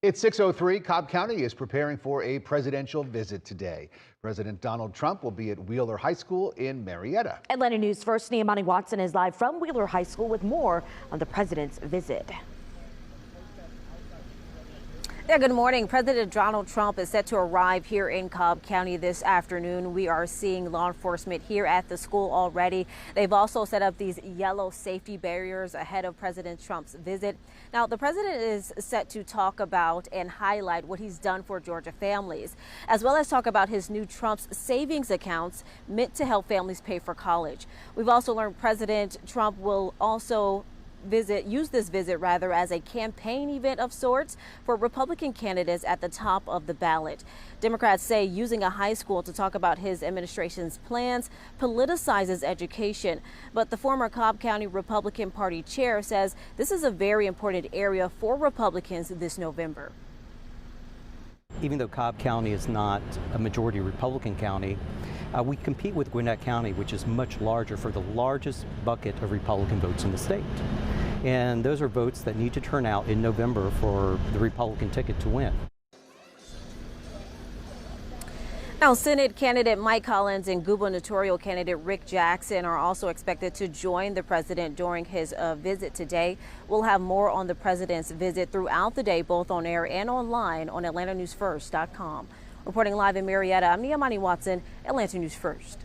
It's 6:03. Cobb County is preparing for a presidential visit today. President Donald Trump will be at Wheeler High School in Marietta. Atlanta News First Niamani Watson is live from Wheeler High School with more on the president's visit. Yeah, good morning. President Donald Trump is set to arrive here in Cobb County this afternoon. We are seeing law enforcement here at the school already. They've also set up these yellow safety barriers ahead of President Trump's visit. Now, the president is set to talk about and highlight what he's done for Georgia families, as well as talk about his new Trump's savings accounts meant to help families pay for college. We've also learned President Trump will also use this visit as a campaign event of sorts for Republican candidates at the top of the ballot. Democrats say using a high school to talk about his administration's plans politicizes education. But the former Cobb County Republican Party chair says this is a very important area for Republicans this November. Even though Cobb County is not a majority Republican county, we compete with Gwinnett County, which is much larger, for the largest bucket of Republican votes in the state. And those are votes that need to turn out in November for the Republican ticket to win. Now, Senate candidate Mike Collins and gubernatorial candidate Rick Jackson are also expected to join the president during his visit today. We'll have more on the president's visit throughout the day, both on air and online on AtlantaNewsFirst.com. Reporting live in Marietta, I'm Niamani Watson, Atlanta News First.